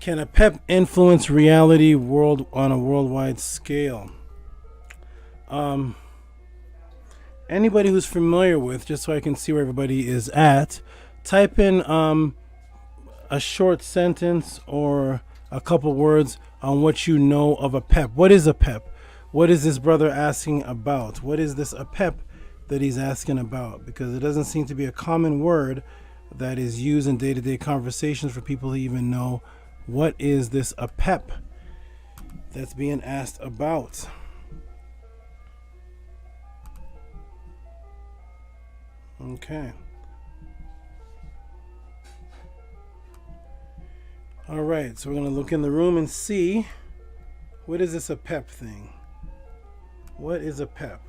Can Apep influence reality on a worldwide scale? Anybody who's familiar with, just so I can see where everybody is at, type in a short sentence or a couple words on what you know of Apep. What is Apep? What is this brother asking about? What is this Apep that he's asking about? Because it doesn't seem to be a common word that is used in day-to-day conversations for people to even know what is this Apep that's being asked about. Okay. All right, so we're going to look in the room and see, what is this Apep thing? What is Apep?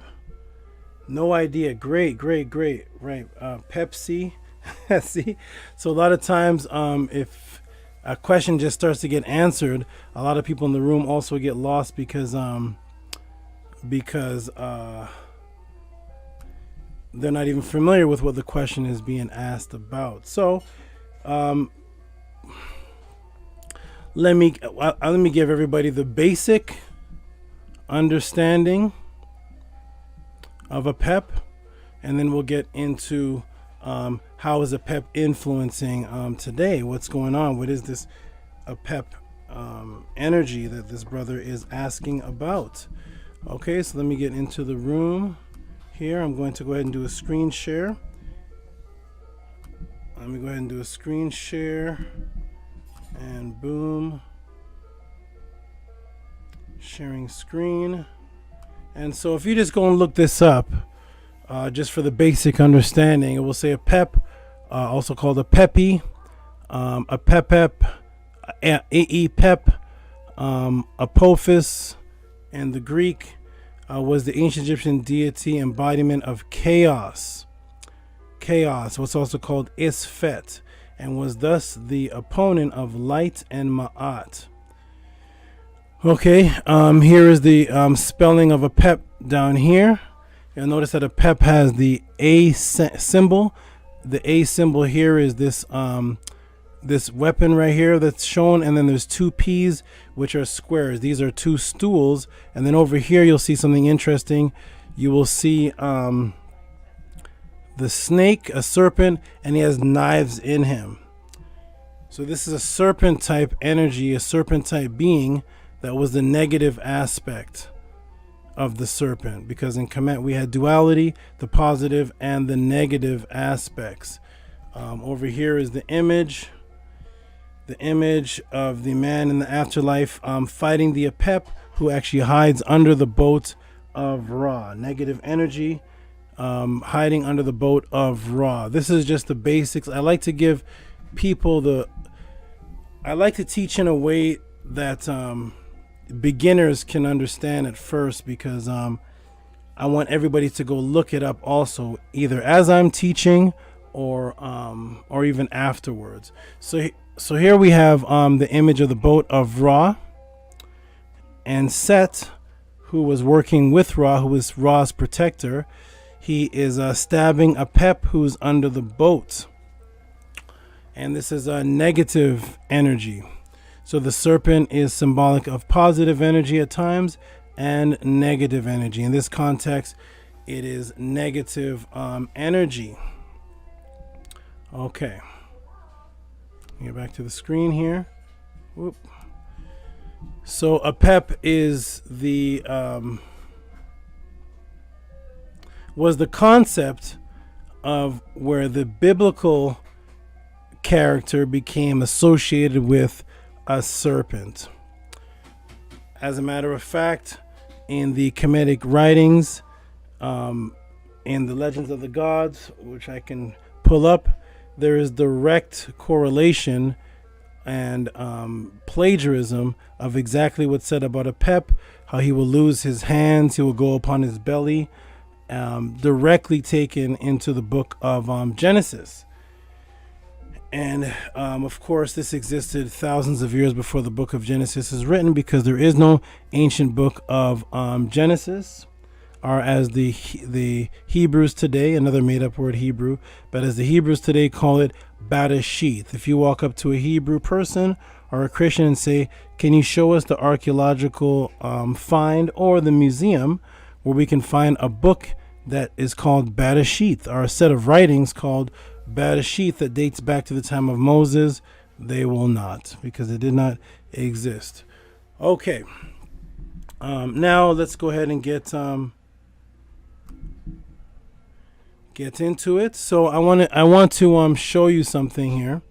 No idea. Great. Right. Pepsi. See? So a lot of times, if a question just starts to get answered, a lot of people in the room also get lost because they're not even familiar with what the question is being asked about. So let me give everybody the basic understanding of Apep, and then we'll get into how is Apep influencing today? What's going on? What is this Apep energy that this brother is asking about? Okay, so let me get into the room here. I'm going to go ahead and do a screen share. Let me go ahead and do a screen share, and boom, sharing screen. And so if you just go and look this up, just for the basic understanding, it will say Apep, also called a Pepi, Apepep, Aepep, Apophis, and the Greek was the ancient Egyptian deity embodiment of chaos. Chaos was also called Isfet, and was thus the opponent of light and Ma'at. Okay, here is the spelling of Apep down here. You'll notice that Apep has the A symbol. The A symbol here is this this weapon right here that's shown, and then there's two P's, which are squares. These are two stools, and then over here you'll see something interesting. You will see the snake, a serpent, and he has knives in him. So this is a serpent type energy, a serpent type being. That was the negative aspect of the serpent, because in Kemet we had duality, the positive and the negative aspects. Over here is the image of the man in the afterlife fighting the Apep, who actually hides under the boat of Ra. Negative energy hiding under the boat of Ra. This is just the basics. I like to give people I like to teach in a way that beginners can understand at first, because I want everybody to go look it up also, either as I'm teaching or even afterwards. So here we have the image of the boat of Ra, and Set, who was working with Ra, who was Ra's protector. He is stabbing Apep, who's under the boat, and this is a negative energy. So the serpent is symbolic of positive energy at times and negative energy. In this context, it is negative energy. Okay. Get back to the screen here. Whoop. So Apep is was the concept of where the biblical character became associated with a serpent. As a matter of fact, in the Kemetic writings, in the Legends of the Gods, which I can pull up, there is direct correlation and plagiarism of exactly what's said about Apep, how he will lose his hands, he will go upon his belly, directly taken into the book of Genesis. And of course, this existed thousands of years before the book of Genesis is written, because there is no ancient book of Genesis, or as the Hebrews today, another made-up word, Hebrew, but as the Hebrews today call it, Bereshith. If you walk up to a Hebrew person or a Christian and say, can you show us the archaeological find or the museum where we can find a book that is called Bereshith, or a set of writings called Bereshith that dates back to the time of Moses? They will not, because it did not exist. Okay. Now let's go ahead and get into it. So I want to show you something here.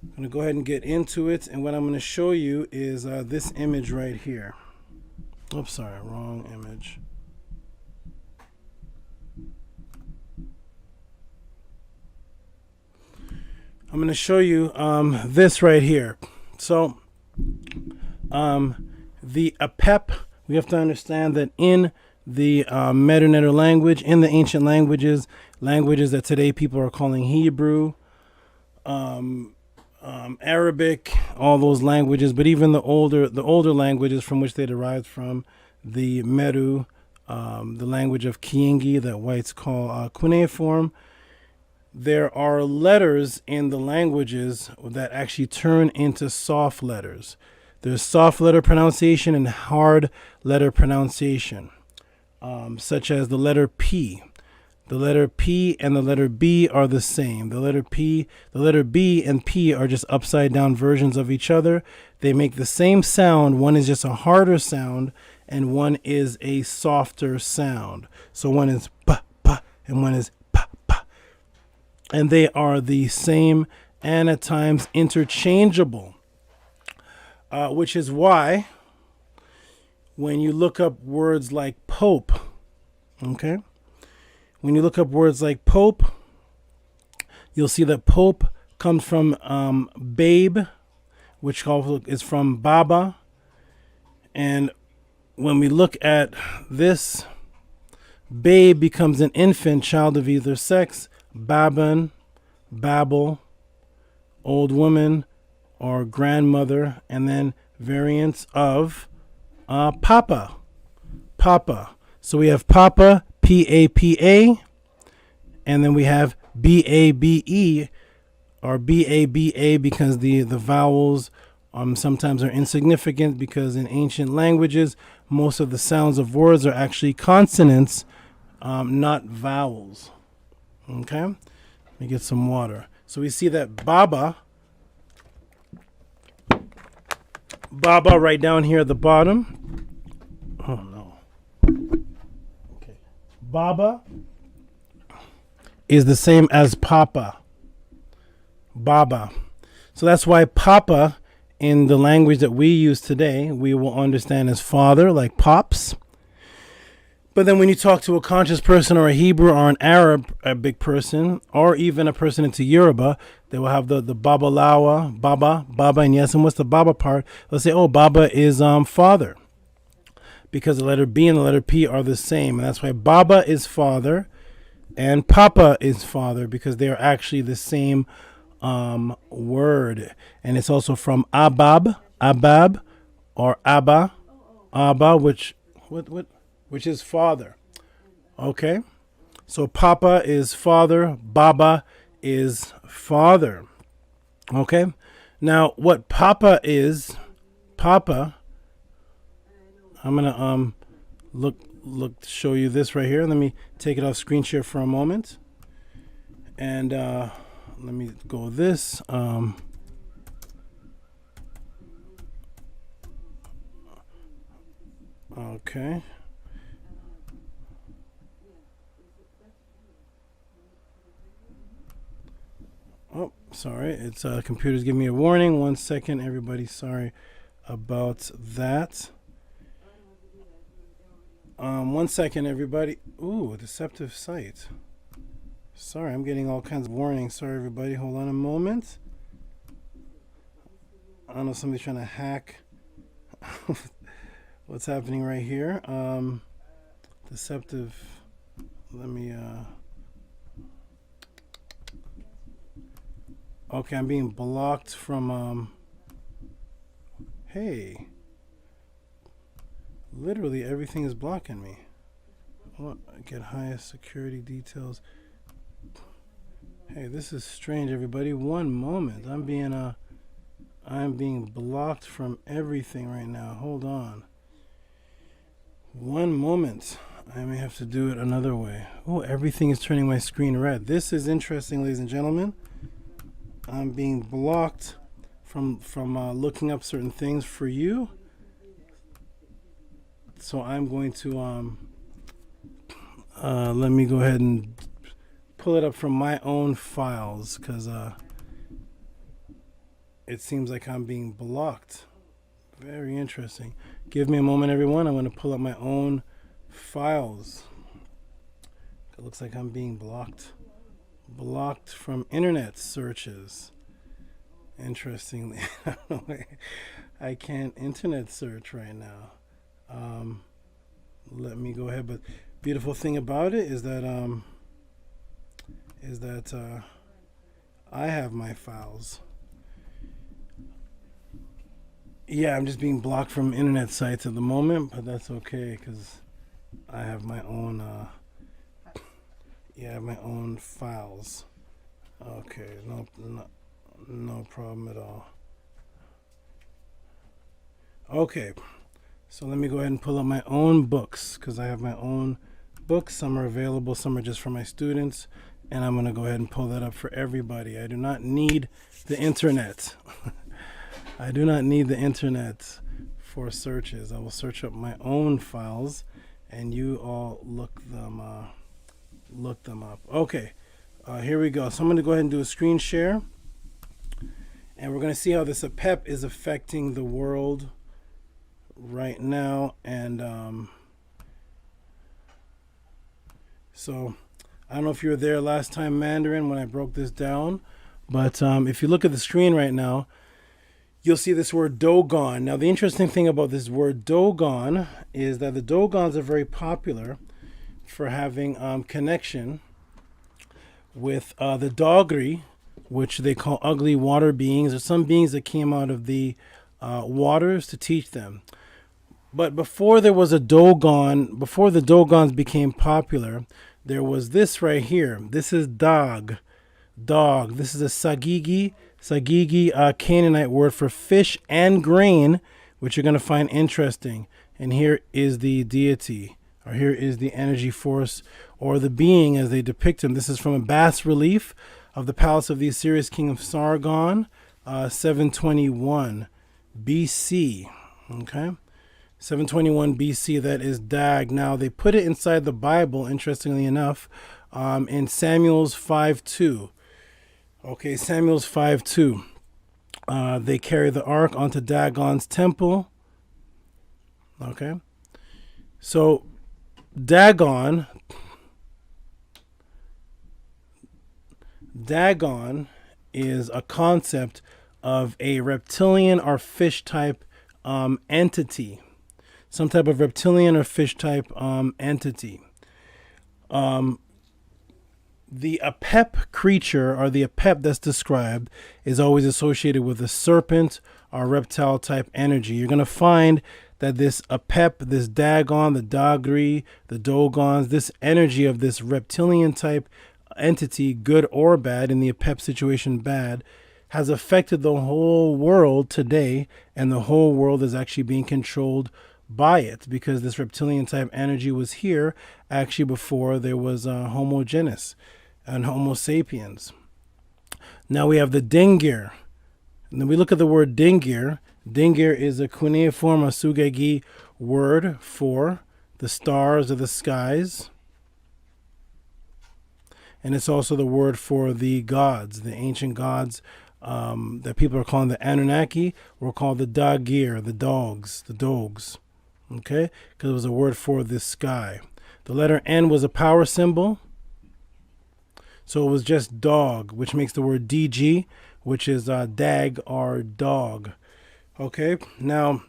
I'm going to go ahead and get into it, and what I'm going to show you is this image right here. Oops, sorry, wrong image. I'm going to show you this right here. So the Apep, we have to understand that in the Medu-Neter language, in the ancient languages that today people are calling Hebrew, Arabic, all those languages, but even the older languages from which they derived from, the Medu, the language of Kiingi that whites call cuneiform, there are letters in the languages that actually turn into soft letters. There's soft letter pronunciation and hard letter pronunciation, such as the letter P. The letter P and the letter B are the same. The letter B and P are just upside down versions of each other. They make the same sound. One is just a harder sound and one is a softer sound. So one is p, p, and one is p, p. And they are the same and at times interchangeable, which is why when you look up words like Pope, okay? When you look up words like Pope, you'll see that Pope comes from babe, which is from Baba. And when we look at this, babe becomes an infant, child of either sex, Baban, Babel, old woman, or grandmother, and then variants of Papa. Papa. So we have Papa, P-A-P-A, and then we have B-A-B-E, or B-A-B-A, because the vowels sometimes are insignificant, because in ancient languages, most of the sounds of words are actually consonants, not vowels. Okay? Let me get some water. So we see that Baba right down here at the bottom. Oh, no. Okay. Baba is the same as Papa. Baba. So that's why Papa, in the language that we use today, we will understand as father, like Pops. But then when you talk to a conscious person or a Hebrew or an Arabic person, or even a person into Yoruba, they will have the Babalawa, Baba, and yes, and what's the Baba part? Let's say, oh, Baba is father. Because the letter B and the letter P are the same. And that's why Baba is father and Papa is father, because they are actually the same word. And it's also from Abab, or Abba, which is father. Okay? So Papa is father, Baba is father. Okay? Now, what Papa is, I'm gonna show you this right here. Let me take it off screen share for a moment. And let me go this. Okay. Oh, sorry. It's computer's giving me a warning. 1 second, everybody. Sorry about that. 1 second, everybody. Ooh, deceptive site. Sorry, I'm getting all kinds of warnings. Sorry, everybody. Hold on a moment. I don't know, somebody's trying to hack what's happening right here. Deceptive. Let me. Okay, I'm being blocked from. Hey. Literally everything is blocking me. What? Get highest security details. Hey, this is strange, everybody. One moment. I'm being blocked from everything right now. Hold on. One moment. I may have to do it another way. Oh, everything is turning my screen red. This is interesting, ladies and gentlemen. I'm being blocked from looking up certain things for you. So I'm going to let me go ahead and pull it up from my own files, because it seems like I'm being blocked. Very interesting. Give me a moment, everyone. I'm going to pull up my own files. It looks like I'm being blocked. Blocked from internet searches. Interestingly, I can't internet search right now. Let me go ahead. But beautiful thing about it is that I have my files. Yeah, I'm just being blocked from internet sites at the moment, but that's okay because I have my own. My own files. Okay, no problem at all. Okay, so let me go ahead and pull up my own books because I have my own books. Some are available, some are just for my students, and I'm going to go ahead and pull that up for everybody. I do not need the internet. I do not need the internet for searches. I will search up my own files, and you all look them up. Okay, here we go. So I'm going to go ahead and do a screen share, and we're going to see how this Apep is affecting the world right now. And so I don't know if you were there last time, Mandarin, when I broke this down, but if you look at the screen right now, you'll see this word Dagon. Now, the interesting thing about this word Dagon is that the Dogons are very popular for having connection with the Dogri, which they call ugly water beings, or some beings that came out of the waters to teach them. But before there was a Dogon, before the Dogons became popular, there was this right here. This is dog. This is a Sagigi Canaanite word for fish and grain, which you're going to find interesting. And here is the deity, or here is the energy force, or the being as they depict him. This is from a bas relief of the palace of the Assyrian king of Sargon, 721 BC. Okay, 721 BC. That is Dag. Now they put it inside the Bible, interestingly enough, in Samuel's 5:2. Okay, Samuel's 5:2. They carry the ark onto Dagon's temple. Okay, so Dagon is a concept of a reptilian or fish type entity, some type of reptilian or fish type entity. The Apep creature, or the Apep that's described, is always associated with a serpent or reptile type energy. You're going to find that this Apep, this Dagon, the Dagri, the Dogons, this energy of this reptilian type entity, good or bad, in the Apep situation bad, has affected the whole world today, and the whole world is actually being controlled by it, because this reptilian type energy was here actually before there was Homo genus and Homo sapiens. Now we have the Dingir. And then we look at the word Dingir. Dingir is a cuneiform or Sugagi word for the stars or the skies. And it's also the word for the gods, the ancient gods that people are calling the Anunnaki, were called the Dagir, the dogs. Okay? Because it was a word for the sky. The letter N was a power symbol. So it was just dog, which makes the word DG, which is dag or dog. Okay? Now,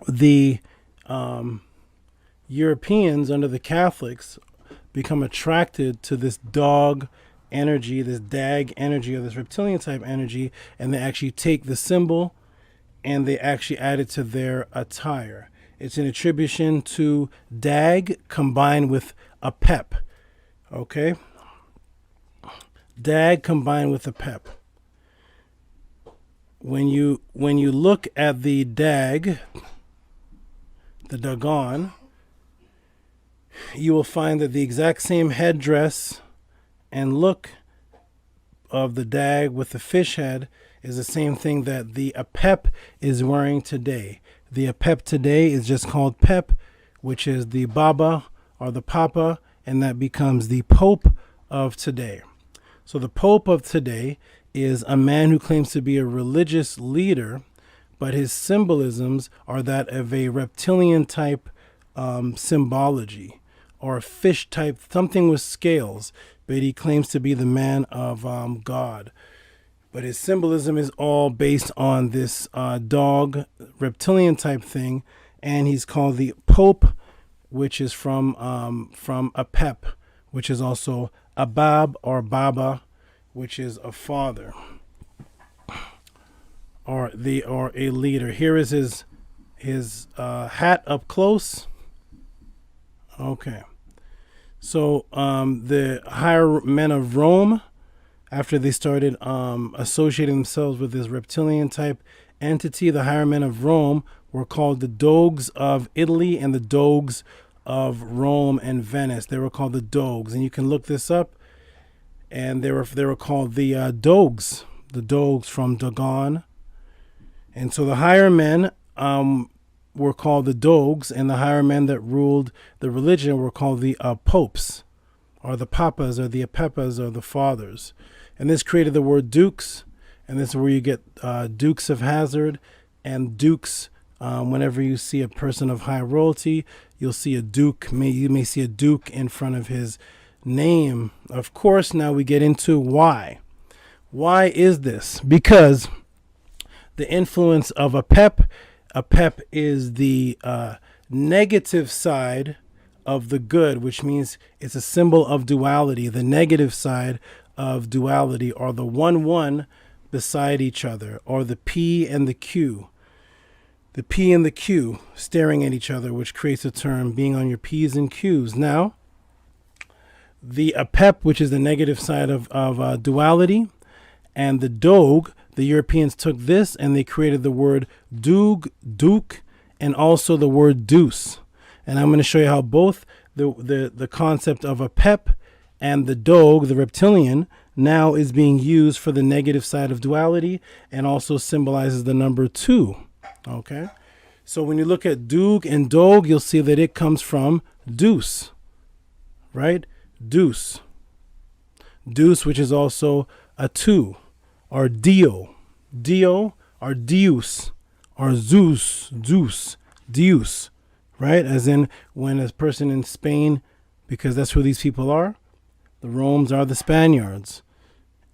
the Europeans under the Catholics become attracted to this dog energy, this dag energy, or this reptilian type energy, and they actually take the symbol and they actually add it to their attire. It's an attribution to Dag combined with Apep. Okay? Dag combined with Apep. When you look at the Dag, the Dagon, you will find that the exact same headdress and look of the Dag with the fish head is the same thing that the Apep is wearing today. The Apep today is just called Pep, which is the Baba or the Papa, and that becomes the Pope of today. So the Pope of today is a man who claims to be a religious leader, but his symbolisms are that of a reptilian type symbology, or a fish type, something with scales, but he claims to be the man of God. But his symbolism is all based on this dog reptilian type thing, and he's called the Pope, which is from Apep, which is also Abab or Baba, which is a father or a leader. Here is his hat up close. Okay, so the higher men of Rome, after they started associating themselves with this reptilian type entity, the higher men of Rome were called the Doges of Italy and the Doges of Rome and Venice. They were called the Doges, and you can look this up. And they were called the Doges from Dagon. And so the higher men were called the Doges, and the higher men that ruled the religion were called the popes, or the papas, or the apepas, or the fathers. And this created the word dukes, and this is where you get Dukes of Hazzard and dukes. Whenever you see a person of high royalty, you'll see a duke. You may see a duke in front of his name. Of course, now we get into why. Why is this? Because the influence of Apep is the negative side of the good, which means it's a symbol of duality. The negative side of duality, or the one beside each other, or the P and the Q. The P and the Q staring at each other, which creates a term being on your P's and Q's. Now, the Apep, which is the negative side of duality, and the Dog, the Europeans took this and they created the word Dug, Duke, and also the word Deuce. And I'm going to show you how both the concept of Apep and the Dog, the reptilian, now is being used for the negative side of duality and also symbolizes the number 2. Okay? So when you look at Dug and Dog, you'll see that it comes from Deuce, right? Deuce, which is also a 2, or Dio, or Deus, or Zeus, Deus, right? As in when a person in Spain, because that's who these people are, the Romans are the Spaniards,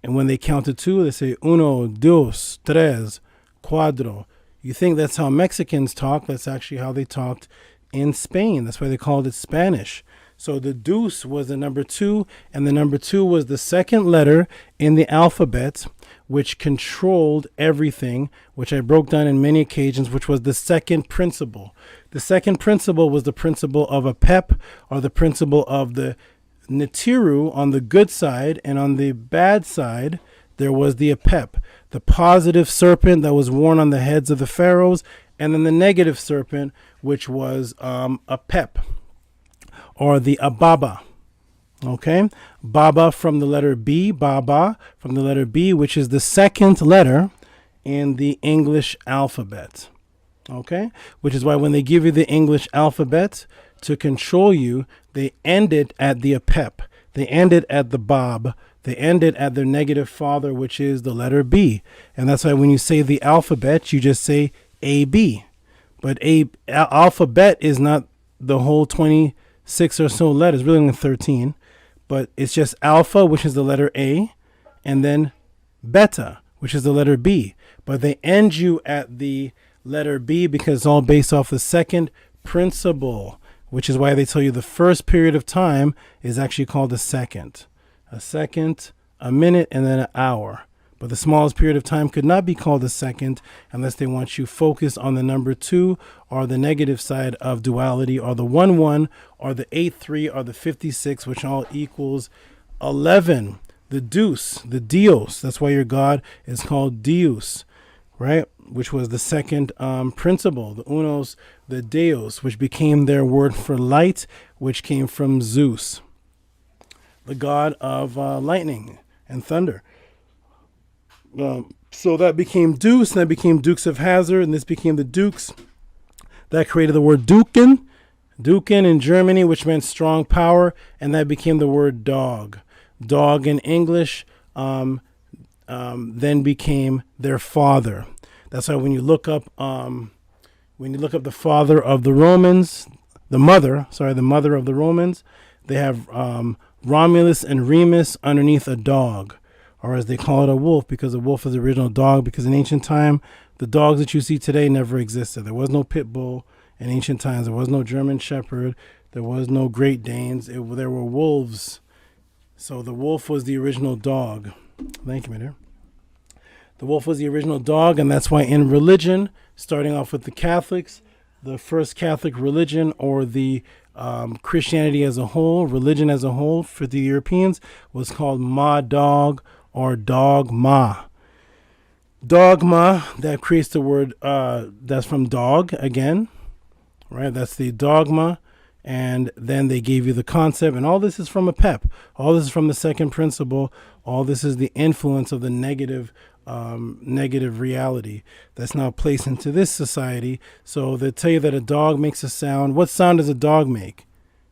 and when they count to 2, they say uno, dos, tres, cuatro. You think that's how Mexicans talk? That's actually how they talked in Spain. That's why they called it Spanish. So the deuce was the number 2, and the number 2 was the second letter in the alphabet, which controlled everything, which I broke down in many occasions, which was the second principle. The second principle was the principle of Apep, or the principle of the Nitiru on the good side, and on the bad side, there was the Apep, the positive serpent that was worn on the heads of the pharaohs, and then the negative serpent, which was Apep, or the Ababa. Okay, Baba from the letter B, Baba from the letter B, which is the second letter in the English alphabet. Okay, which is why when they give you the English alphabet to control you, they end it at the Apep, they end it at the Bab, they end it at their negative father, which is the letter B. And that's why when you say the alphabet, you just say AB. But alphabet is not the whole 26 or so letters, really only 13. But it's just alpha, which is the letter A, and then beta, which is the letter B. But they end you at the letter B because it's all based off the second principle, which is why they tell you the first period of time is actually called a second. A second, a minute, and then an hour. But the smallest period of time could not be called a second unless they want you focused on the number 2 or the negative side of duality, or the 1-1 or the 8-3 or the 56, which all equals 11. the Deus, the Dios. That's why your God is called Deus, right? Which was the second principle, the Unos, the Deus, which became their word for light, which came from Zeus, the god of lightning and thunder. So that became Deus, and that became Dukes of Hazzard, and this became the Dukes. That created the word Duken, Duken in Germany, which meant strong power, and that became the word dog. Dog in English then became their father. That's why when you look up the father of the Romans, the mother of the Romans, they have Romulus and Remus underneath a dog, or as they call it, a wolf, because a wolf is the original dog, because in ancient time, the dogs that you see today never existed. There was no pit bull in ancient times. There was no German shepherd. There was no Great Danes. There were wolves. So the wolf was the original dog. Thank you, my dear. The wolf was the original dog, and that's why in religion, starting off with the Catholics, the first Catholic religion, or the Christianity as a whole, religion as a whole for the Europeans, was called Ma Dog or Dogma. Dogma, that creates the word, that's from dog again, right? That's the dogma. And then they gave you the concept, and all this is from Apep. All this is from the second principle. All this is the influence of the negative reality that's now placed into this society. So they tell you that a dog makes a sound. What sound does a dog make?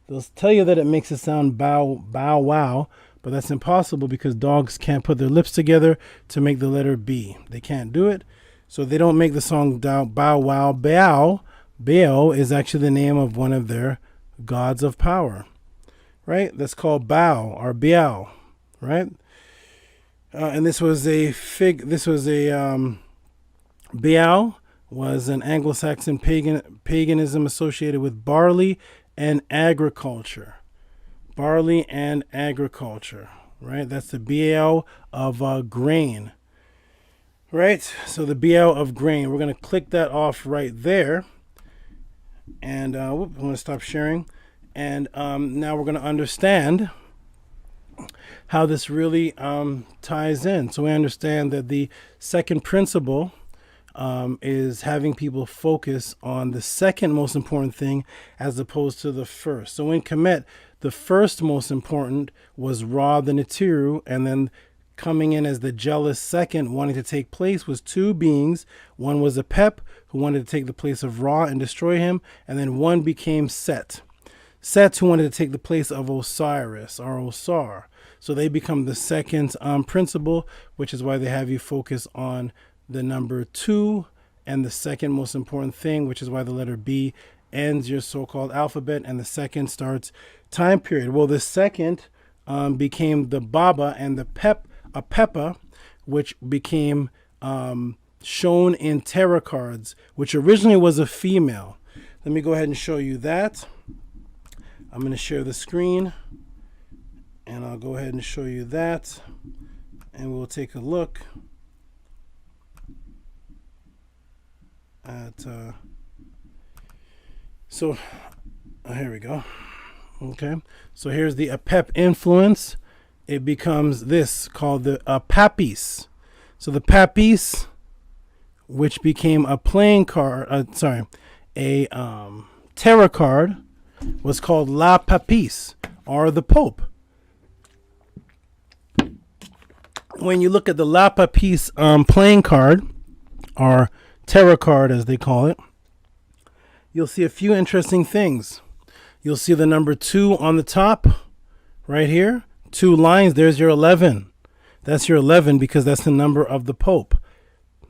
They'll tell you that it makes a sound bow, bow, wow, but that's impossible because dogs can't put their lips together to make the letter B. They can't do it. So they don't make the song bow, wow, bow. Baal is actually the name of one of their gods of power, right? That's called Baal or Baal, right? And this was Baal was an Anglo-Saxon paganism associated with barley and agriculture. Barley and agriculture, right? That's the Baal of grain, right? So the Baal of grain. We're going to click that off right there. And I'm going to stop sharing. And now we're going to understand how this really ties in. So we understand that the second principle is having people focus on the second most important thing as opposed to the first. So in Kemet, the first most important was Ra the Natiru, and then coming in as the jealous second wanting to take place was two beings. One was Apep, who wanted to take the place of Ra and destroy him, and then one became Set. Set, who wanted to take the place of Osiris or Osar. So they become the second principle, which is why they have you focus on the number 2 and the second most important thing, which is why the letter B ends your so-called alphabet and the second starts time period. Well, the second became the Baba and the Apepa, which became shown in tarot cards, which originally was a female. Let me go ahead and show you that. I'm going to share the screen, and I'll go ahead and show you that, and we'll take a look at here we go. Okay, so here's the Apep influence. It becomes this called the Papis. So the Papis, which became a playing card, a tarot card, was called La Papis, or the Pope. When you look at the La Papis playing card, or tarot card as they call it, you'll see a few interesting things. You'll see the number 2 on the top, right here. 2 lines, there's your 11. That's your 11 because that's the number of the Pope.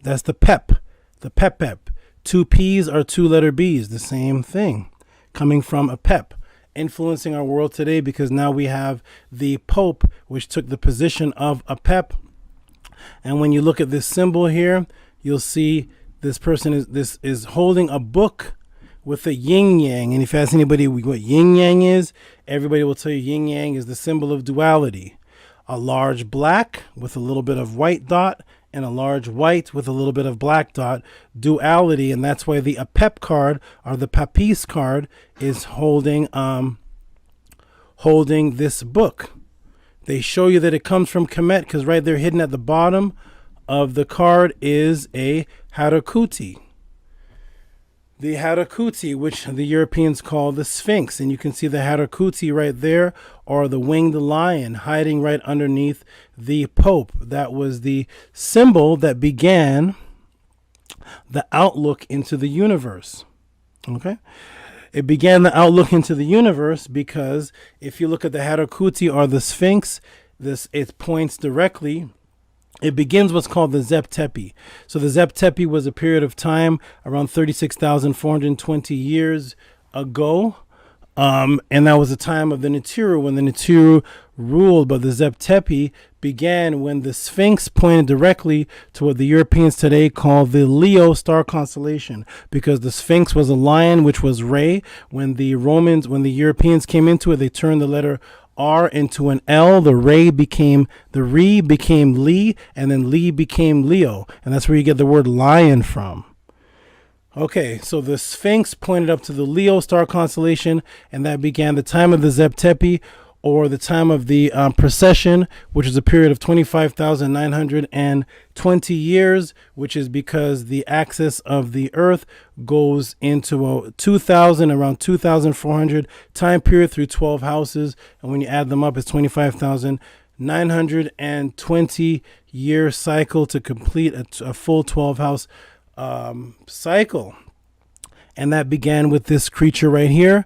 That's the Pep, the Pep. 2 P's are 2 letter B's, the same thing, coming from a Pep, influencing our world today because now we have the Pope, which took the position of a Pep. And when you look at this symbol here, you'll see this person is holding a book with a yin yang. And if you ask anybody what yin yang is, everybody will tell you yin yang is the symbol of duality. A large black with a little bit of white dot and a large white with a little bit of black dot, duality. And that's why the Apep card or the Papis card is holding this book. They show you that it comes from Kemet because right there hidden at the bottom of the card is a Harakuti. The Harakuti, which the Europeans call the Sphinx. And you can see the Harakuti right there, or the winged lion hiding right underneath the Pope. That was the symbol that began the outlook into the universe. Okay? It began the outlook into the universe because if you look at the Harakuti or the Sphinx, it points directly. It begins what's called the Zep Tepi. So the Zep Tepi was a period of time around 36,420 years ago. And that was the time of the Nitiru, when the Nitiru ruled. But the Zep Tepi began when the Sphinx pointed directly to what the Europeans today call the Leo star constellation, because the Sphinx was a lion, which was Re. When the Europeans came into it, they turned the letter R into an L. The Re became Li, and then Li became Leo. And that's where you get the word lion from. Okay, so the Sphinx pointed up to the Leo star constellation, and that began the time of the Zep Tepi, or the time of the precession, which is a period of 25,920 years, which is because the axis of the Earth goes into a around 2,400 time period through 12 houses. And when you add them up, it's 25,920 year cycle to complete a full 12 house cycle. And that began with this creature right here.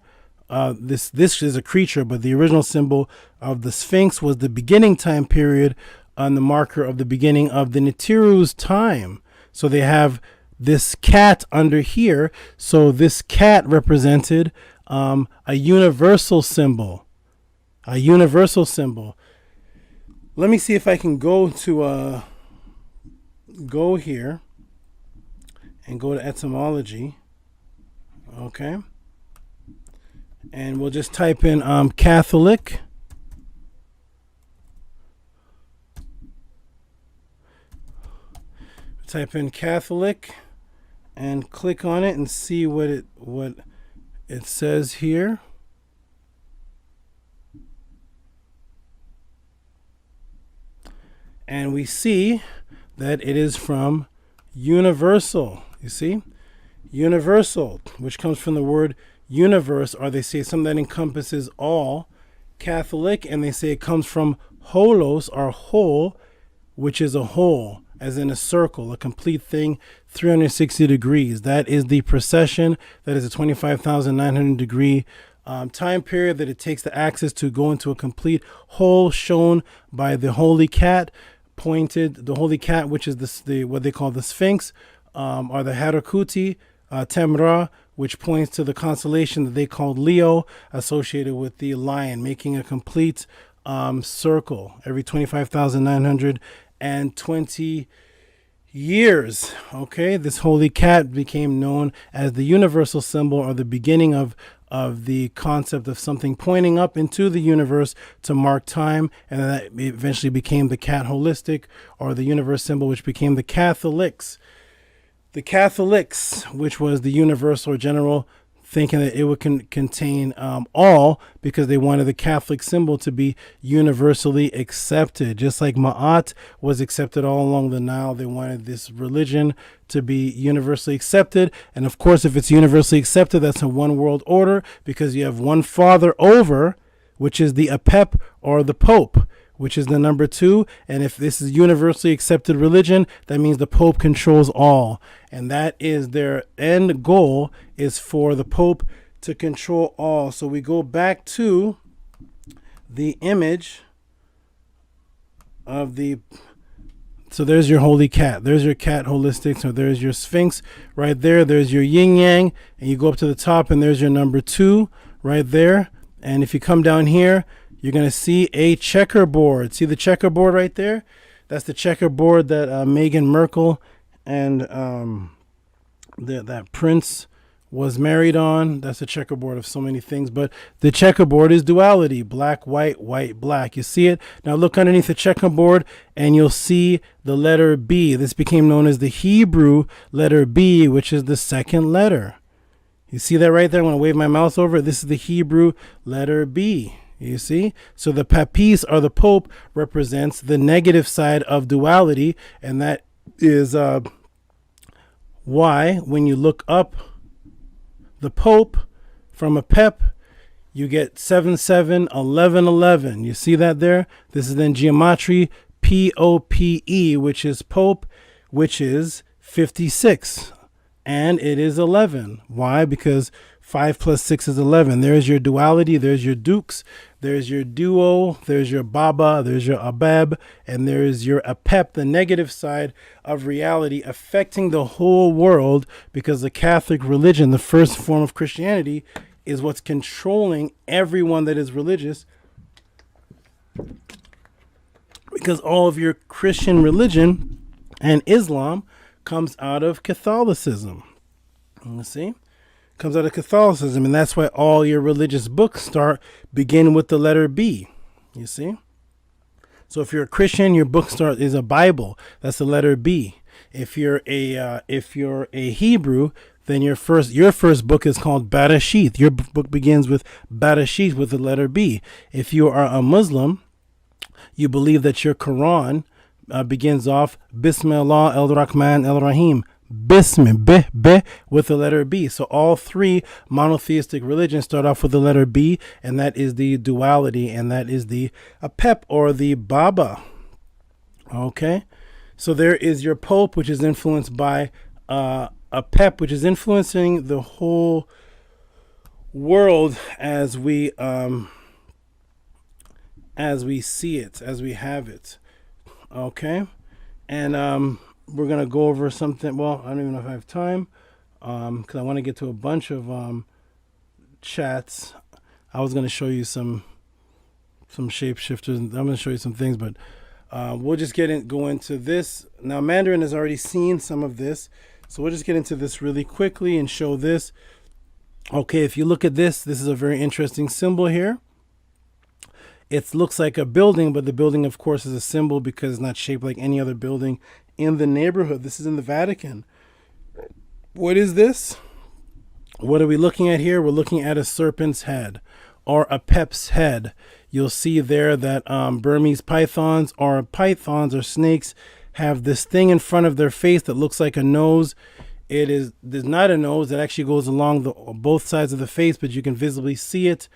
This is a creature, but the original symbol of the Sphinx was the beginning time period on the marker of the beginning of the Nitiru's time. So they have this cat under here. So this cat represented a universal symbol. A universal symbol. Let me see if I can go here and go to etymology. Okay. And we'll just type in Catholic. Type in Catholic and click on it and see what it says here. And we see that it is from universal. You see? Universal, which comes from the word universe, or they say something that encompasses all. Catholic, and they say it comes from holos, or whole, which is a whole, as in a circle, a complete thing, 360 degrees. That is the precession. That is a 25,900 degree time period that it takes the axis to go into a complete whole, shown by the holy cat, the holy cat, which is what they call the Sphinx, or the Harakuti, Temra, which points to the constellation that they called Leo, associated with the lion, making a complete circle every 25,920 years. Okay, this holy cat became known as the universal symbol, or the beginning of the concept of something pointing up into the universe to mark time, and then that eventually became the cat holistic, or the universe symbol, which became the Catholics. The Catholics, which was the universal or general, thinking that it would contain all, because they wanted the Catholic symbol to be universally accepted. Just like Ma'at was accepted all along the Nile, they wanted this religion to be universally accepted. And of course, if it's universally accepted, that's a one world order, because you have one father over, which is the Apep, or the Pope, which is the number 2. And if this is universally accepted religion, that means the Pope controls all. And that is their end goal, is for the Pope to control all. So we go back to the image of so there's your holy cat. There's your cat holistic. So there's your Sphinx right there. There's your yin yang. And you go up to the top, and there's your number 2 right there. And if you come down here, you're going to see a checkerboard. See the checkerboard right there? That's the checkerboard that Meghan Markle and that prince was married on. That's a checkerboard of so many things. But the checkerboard is duality. Black, white, white, black. You see it? Now look underneath the checkerboard, and you'll see the letter B. This became known as the Hebrew letter B, which is the second letter. You see that right there? I'm going to wave my mouse over it. This is the Hebrew letter B. You see? So the papis, or the Pope, represents the negative side of duality, and that is why when you look up the Pope from Apep, you get 7 7 11 11. You see that there? This is then geometry POPE, which is Pope, which is 56, and it is 11. Why? Because 5 plus 6 is 11. There's your duality. There's your dukes. There's your duo. There's your baba. There's your abeb. And there's your apep, the negative side of reality affecting the whole world, because the Catholic religion, the first form of Christianity, is what's controlling everyone that is religious, because all of your Christian religion and Islam comes out of Catholicism. You see? Comes out of Catholicism, and that's why all your religious books begin with the letter B. You see? So if you're a Christian, your book is a Bible. That's the letter B. If you're a Hebrew, then your first book is called Bereshit. Your book begins with Bereshit, with the letter B. If you are a Muslim, you believe that your Quran begins off Bismillah el-Rahman el-Rahim. Bismillah, with the letter B. So all three monotheistic religions start off with the letter B, and that is the duality, and that is the Apep, or the Baba. Okay, so there is your Pope, which is influenced by Apep, which is influencing the whole world as we see it, as we have it. Okay, and we're going to go over something. Well, I don't even know if I have time, because I want to get to a bunch of chats. I was going to show you some shapeshifters. I'm going to show you some things, but we'll just go into this. Now, Mandarin has already seen some of this, so we'll just get into this really quickly and show this. Okay, if you look at this is a very interesting symbol here. It looks like a building, but the building, of course, is a symbol because it's not shaped like any other building in the neighborhood. This is in the Vatican. What is this? What are we looking at here? We're looking at a serpent's head, or a Apep's head. You'll see there that Burmese pythons or snakes have this thing in front of their face that looks like a nose. There's not a nose. It actually goes along both sides of the face, but you can visibly see it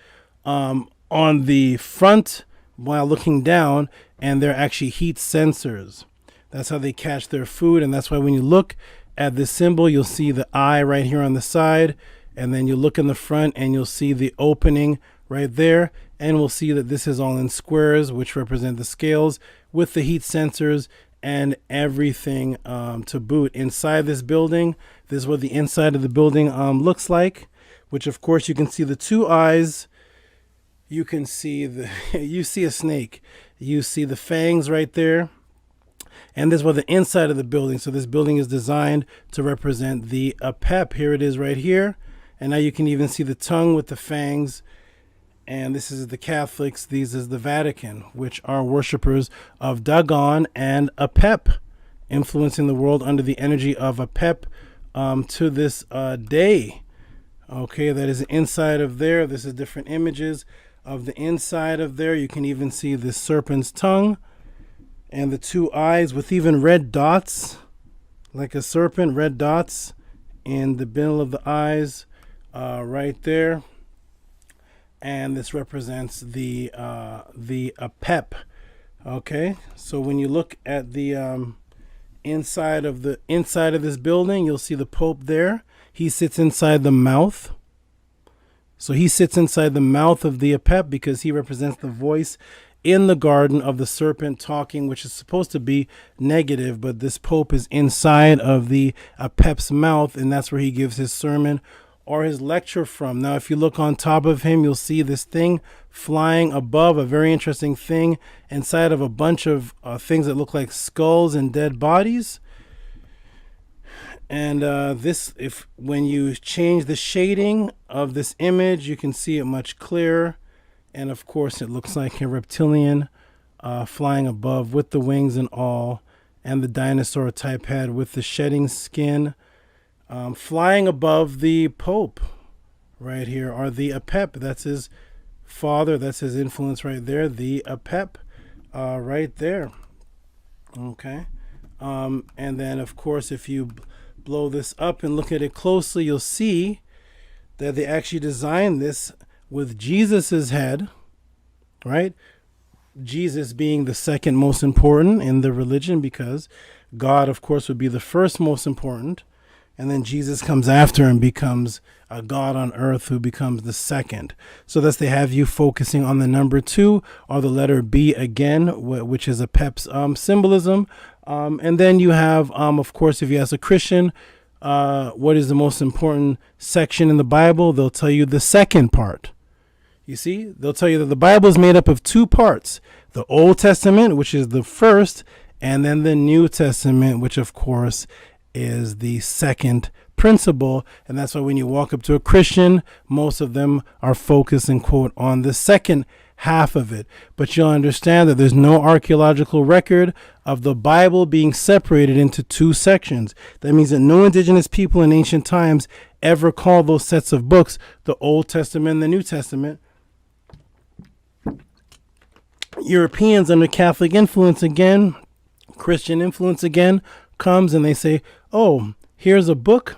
on the front while looking down, and they're actually heat sensors. That's how they catch their food, and that's why when you look at this symbol, you'll see the eye right here on the side, and then you look in the front and you'll see the opening right there, and we'll see that this is all in squares, which represent the scales with the heat sensors and everything to boot. Inside this building, this is what the inside of the building looks like, which of course you can see the two eyes. You can see you see a snake. You see the fangs right there. And this was the inside of the building. So this building is designed to represent the Apep. Here it is right here. And now you can even see the tongue with the fangs. And this is the Catholics. These is the Vatican, which are worshippers of Dagon and Apep, influencing the world under the energy of Apep to this day. Okay, that is inside of there. This is different images of the inside of there. You can even see the serpent's tongue and the two eyes with even red dots, like a serpent, red dots in the middle of the eyes right there. And this represents the Apep. Okay, so when you look at the inside of this building, you'll see the Pope there. He sits inside the mouth. So he sits inside the mouth of the Apep because he represents the voice in the garden of the serpent talking, which is supposed to be negative, but this Pope is inside of the Apep's mouth, and that's where he gives his sermon or his lecture from. Now, if you look on top of him, you'll see this thing flying above, a very interesting thing inside of a bunch of things that look like skulls and dead bodies. And when you change the shading of this image, you can see it much clearer. And of course, it looks like a reptilian flying above with the wings and all, and the dinosaur type head with the shedding skin flying above the Pope right here, or the Apep. That's his father. That's his influence right there. The Apep, right there. Okay. And then, of course, if you blow this up and look at it closely, you'll see that they actually designed this with Jesus's head, right? Jesus being the second most important in the religion, because God, of course, would be the first most important. And then Jesus comes after and becomes a God on earth who becomes the second. So thus they have you focusing on the number 2, or the letter B again, which is Apep's symbolism. And then you have, of course, if you ask a Christian, what is the most important section in the Bible, they'll tell you the second part. You see, they'll tell you that the Bible is made up of 2 parts, the Old Testament, which is the first, and then the New Testament, which, of course, is the second principle. And that's why when you walk up to a Christian, most of them are focused and quote on the second half of it. But you'll understand that there's no archaeological record of the Bible being separated into 2 sections. That means that no indigenous people in ancient times ever called those sets of books the Old Testament and the New Testament. Europeans under Catholic influence again, Christian influence again, comes and they say, oh, here's a book.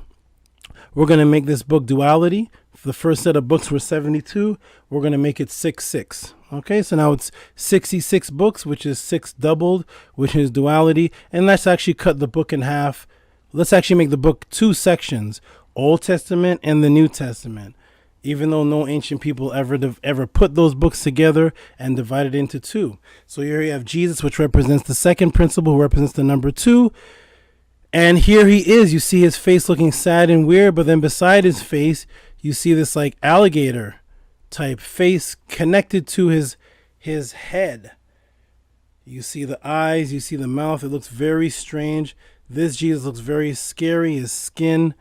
We're going to make this book duality. The first set of books were 72. We're going to make it 66. Okay, so now it's 66 books, which is 6 doubled, which is duality. And let's actually cut the book in half. Let's actually make the book 2 sections, Old Testament and the New Testament, even though no ancient people ever put those books together and divided into 2. So here you have Jesus, which represents the second principle, who represents the number 2. And here he is. You see his face looking sad and weird, but then beside his face, you see this like alligator type face connected to his head. You see the eyes, you see the mouth. It looks very strange. This Jesus looks very scary. His skin,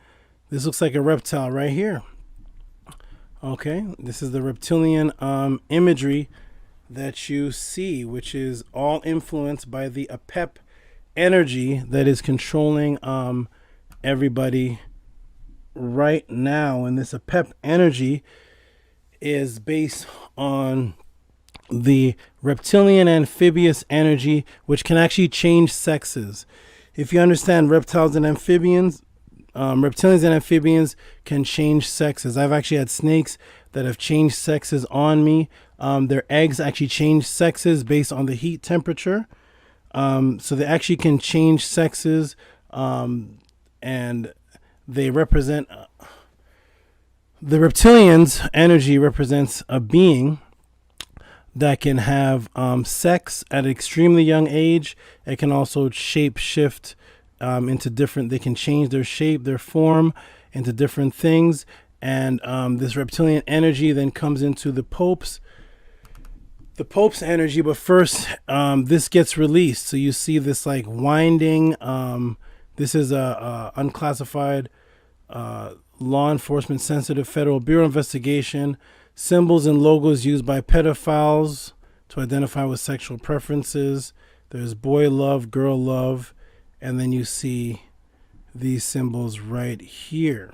this looks like a reptile right here. Okay, this is the reptilian imagery that you see, which is all influenced by the Apep energy that is controlling everybody right now. And this Apep energy is based on the reptilian amphibious energy, which can actually change sexes. If you understand reptiles and amphibians, reptilians and amphibians can change sexes. I've actually had snakes that have changed sexes on me. Their eggs actually change sexes based on the heat temperature. So they actually can change sexes, and they represent, the reptilians' energy represents a being that can have sex at an extremely young age. It can also shape shift into different, they can change their shape, their form into different things. And this reptilian energy then comes into the Pope's energy. But first, this gets released. So you see this like winding. This is a unclassified law enforcement sensitive Federal Bureau investigation. Symbols and logos used by pedophiles to identify with sexual preferences. There's boy love, girl love, and then you see these symbols right here.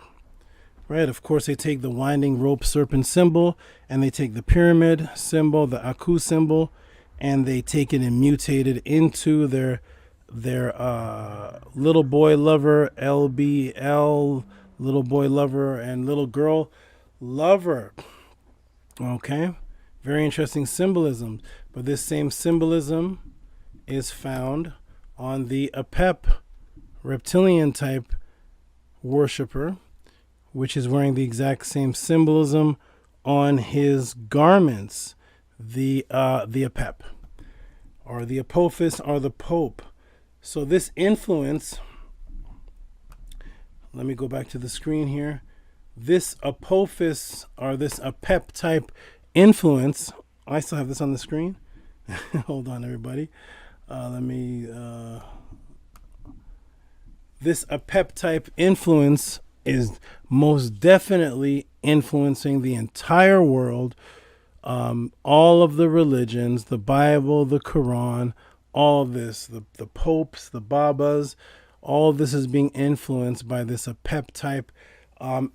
Right, of course, they take the winding rope serpent symbol, and they take the pyramid symbol, the Aku symbol, and they take it and mutate it into their little boy lover, LBL, little boy lover, and little girl lover. Okay, very interesting symbolism. But this same symbolism is found on the Apep reptilian type worshiper, which is wearing the exact same symbolism on his garments, the Apep, or the Apophis, or the Pope. So this influence, let me go back to the screen here. This Apophis, or this Apep type influence, I still have this on the screen. Hold on, everybody. This Apep type influence is most definitely influencing the entire world. All of the religions, the Bible, the Quran, all of this, the popes, the babas, all of this is being influenced by this Apep type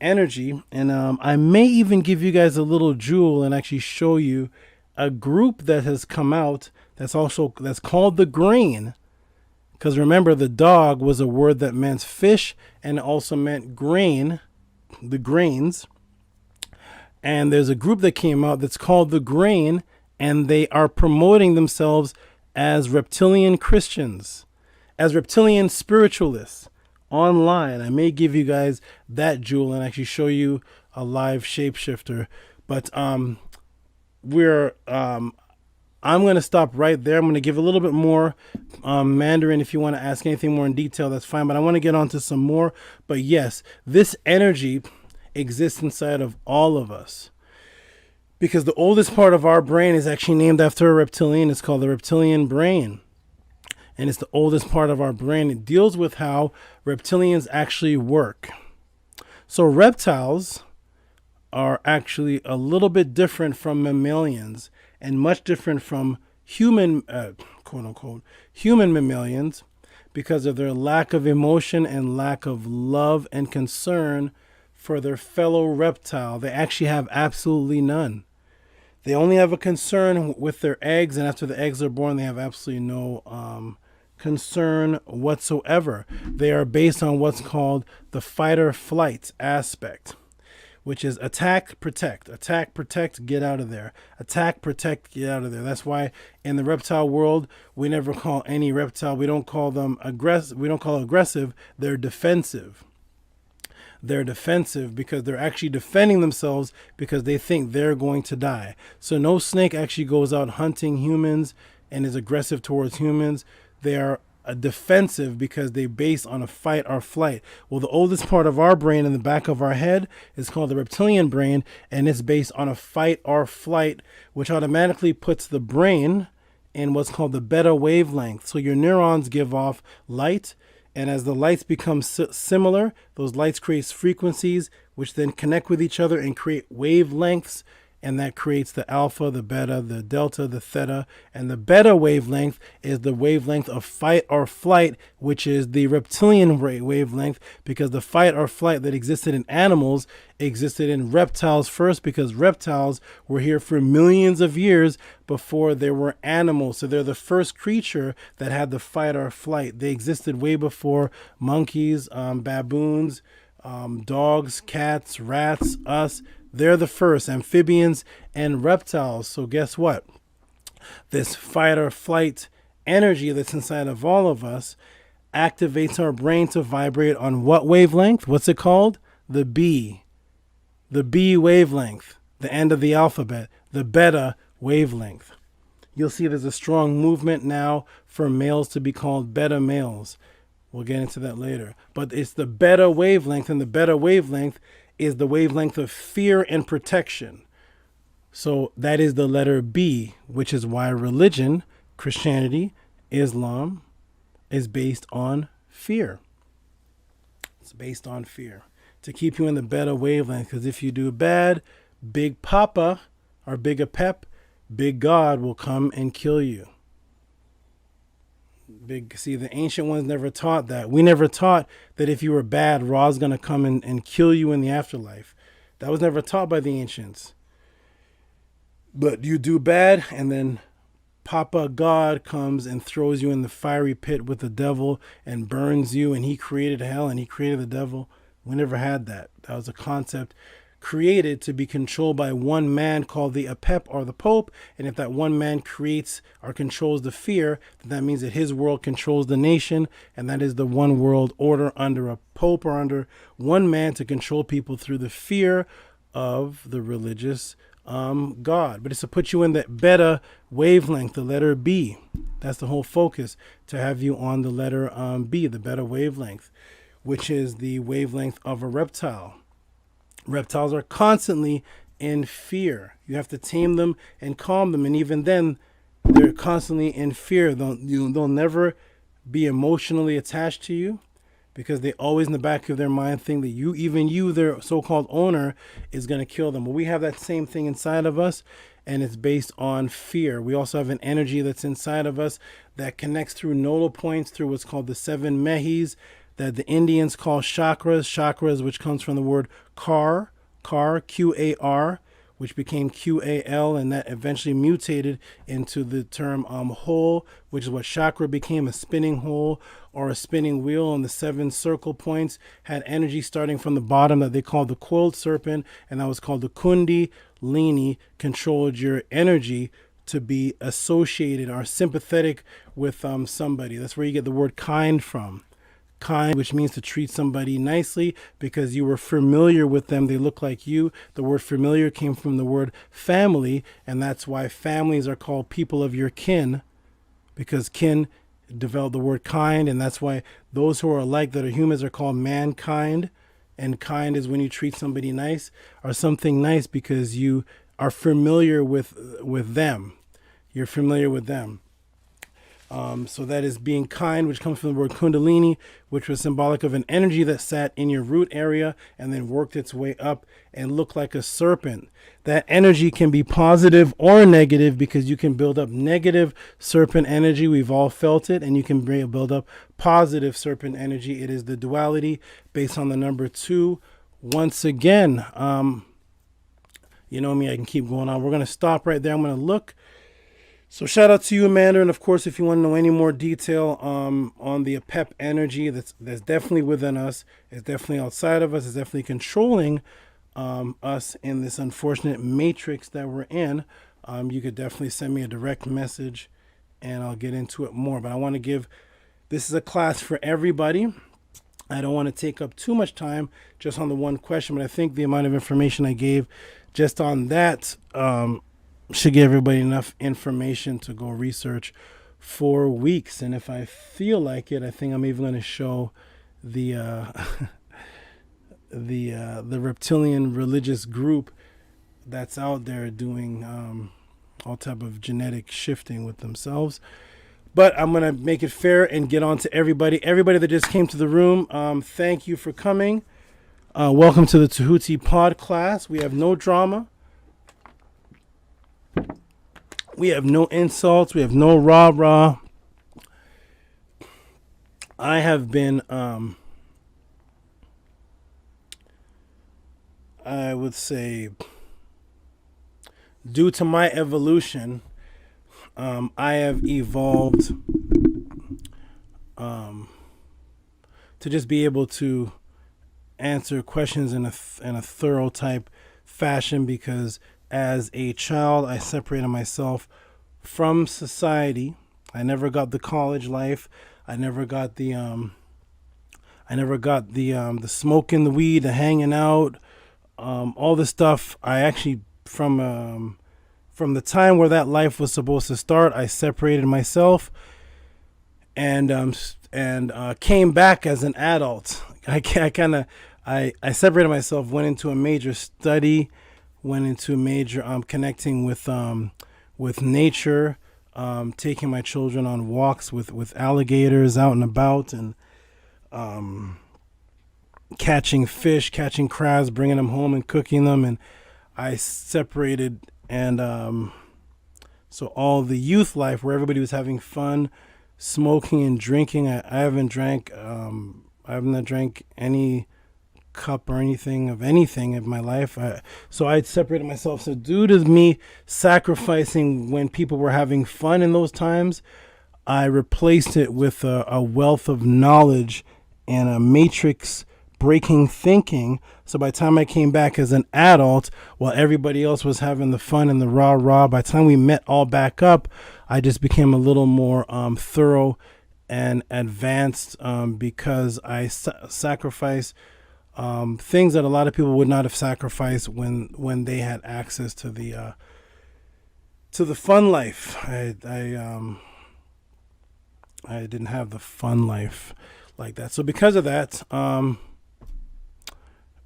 energy. And I may even give you guys a little jewel and actually show you a group that has come out that's called the grain. Because remember, the dog was a word that meant fish and also meant grain, the grains. And there's a group that came out that's called the grain, and they are promoting themselves as reptilian Christians, as reptilian spiritualists online. I may give you guys that jewel and actually show you a live shapeshifter. But I'm going to stop right there. I'm going to give a little bit more Mandarin. If you want to ask anything more in detail, that's fine. But I want to get on to some more. But yes, this energy exists inside of all of us. Because the oldest part of our brain is actually named after a reptilian. It's called the reptilian brain. And it's the oldest part of our brain. It deals with how reptilians actually work. So reptiles are actually a little bit different from mammalians and much different from human, quote unquote, human mammalians because of their lack of emotion and lack of love and concern for their fellow reptile. They actually have absolutely none. They only have a concern with their eggs, and after the eggs are born, they have absolutely no concern whatsoever. They are based on what's called the fight or flight aspect, which is attack, protect, get out of there. Attack, protect, get out of there. That's why in the reptile world, we never call any reptile, we don't call them aggressive. We don't call aggressive. They're defensive. They're defensive because they're actually defending themselves because they think they're going to die. So no snake actually goes out hunting humans and is aggressive towards humans. They are defensive because they base on a fight or flight. Well, the oldest part of our brain in the back of our head is called the reptilian brain, and it's based on a fight or flight, which automatically puts the brain in what's called the beta wavelength. So your neurons give off light, and as the lights become similar, those lights create frequencies which then connect with each other and create wavelengths. And that creates the alpha, the beta, the delta, the theta. And the beta wavelength is the wavelength of fight or flight, which is the reptilian wavelength, because the fight or flight that existed in animals existed in reptiles first, because reptiles were here for millions of years before there were animals. So they're the first creature that had the fight or flight. They existed way before monkeys, baboons, dogs, cats, rats, us. They're the first, amphibians and reptiles. So guess what? This fight or flight energy that's inside of all of us activates our brain to vibrate on what wavelength? What's it called? The B. The B wavelength, the end of the alphabet, the beta wavelength. You'll see there's a strong movement now for males to be called beta males. We'll get into that later. But it's the beta wavelength, and the beta wavelength is the wavelength of fear and protection. So that is the letter B, which is why religion, Christianity, Islam, is based on fear. It's based on fear to keep you in the beta wavelength, because if you do bad, Big Papa or Big Apep, Big God will come and kill you. See, the ancient ones never taught that. We never taught that if you were bad, Ra's going to come and kill you in the afterlife. That was never taught by the ancients. But you do bad, and then Papa God comes and throws you in the fiery pit with the devil and burns you, and he created hell and he created the devil. We never had that. That was a concept created to be controlled by one man called the Apep or the Pope. And if that one man creates or controls the fear, then that means that his world controls the nation. And that is the one world order under a Pope, or under one man to control people through the fear of the religious God. But it's to put you in that beta wavelength, the letter B. That's the whole focus, to have you on the letter B, the beta wavelength, which is the wavelength of a reptile. Reptiles are constantly in fear. You have to tame them and calm them. And even then, they're constantly in fear. They'll never be emotionally attached to you, because they always in the back of their mind think that you, their so-called owner, is going to kill them. But we have that same thing inside of us, and it's based on fear. We also have an energy that's inside of us that connects through nodal points, through what's called the 7 mehis, that the Indians call chakras, which comes from the word Qar, which became Qal, and that eventually mutated into the term whole, which is what chakra became, a spinning whole or a spinning wheel. And the 7 circle points had energy starting from the bottom that they called the coiled serpent, and that was called the Kundalini, controlled your energy to be associated or sympathetic with somebody. That's where you get the word kind from. Kind, which means to treat somebody nicely because you were familiar with them. They look like you. The word familiar came from the word family, and that's why families are called people of your kin, because kin developed the word kind, and that's why those who are alike that are humans are called mankind. And kind is when you treat somebody nice or something nice because you are familiar with them. You're familiar with them. So that is being kind, which comes from the word Kundalini, which was symbolic of an energy that sat in your root area and then worked its way up and looked like a serpent. That energy can be positive or negative because you can build up negative serpent energy. We've all felt it. And you can build up positive serpent energy. It is the duality based on the number 2. Once again, you know me, I can keep going on. We're going to stop right there. I'm going to look. So shout out to you, Amanda. And of course, if you want to know any more detail on the Apep energy, that's definitely within us. It's definitely outside of us. It's definitely controlling us in this unfortunate matrix that we're in. You could definitely send me a direct message and I'll get into it more. But I want to give, this is a class for everybody. I don't want to take up too much time just on the one question, but I think the amount of information I gave just on that should give everybody enough information to go research for weeks. And if I feel like it, I think I'm even going to show the the reptilian religious group that's out there doing all type of genetic shifting with themselves. But I'm going to make it fair and get on to everybody. Everybody that just came to the room, thank you for coming. Welcome to the Tehuti Pod class. We have no drama. We have no insults. We have no rah-rah. I have been, I would say, due to my evolution, I have evolved to just be able to answer questions in a thorough type fashion, because as a child, I separated myself from society. I never got the college life. I never got the smoking, the weed, the hanging out, all the stuff. I actually, from the time where that life was supposed to start, I separated myself and came back as an adult. I separated myself, went into a major study, went into a major connecting with nature, taking my children on walks with alligators out and about, and catching fish, catching crabs, bringing them home and cooking them. And I separated, and so all the youth life where everybody was having fun, smoking and drinking, I haven't drank any cup or anything in my life. So I separated myself. So due to me sacrificing when people were having fun in those times, I replaced it with a wealth of knowledge and a matrix breaking thinking. So by the time I came back as an adult, while everybody else was having the fun and the rah-rah, by the time we met all back up, I just became a little more thorough and advanced, because I sacrificed things that a lot of people would not have sacrificed when they had access to the fun life. I didn't have the fun life like that. So because of that,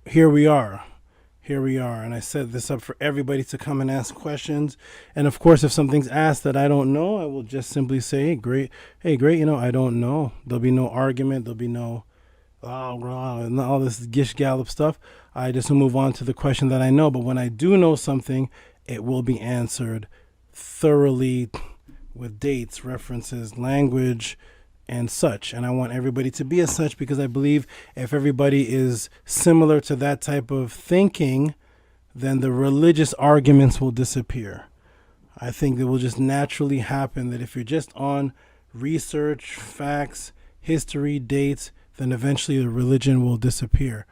here we are. And I set this up for everybody to come and ask questions. And of course, if something's asked that I don't know, I will just simply say, hey, great, I don't know. There'll be no argument. There'll be no and all this gish gallop stuff. I just move on to the question that I know. But when I do know something, it will be answered thoroughly with dates, references, language, and such. And I want everybody to be as such, because I believe if everybody is similar to that type of thinking, then the religious arguments will disappear. I think it will just naturally happen that if you're just on research, facts, history, dates, then eventually the religion will disappear.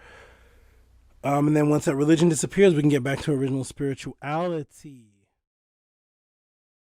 And then once that religion disappears, we can get back to original spirituality.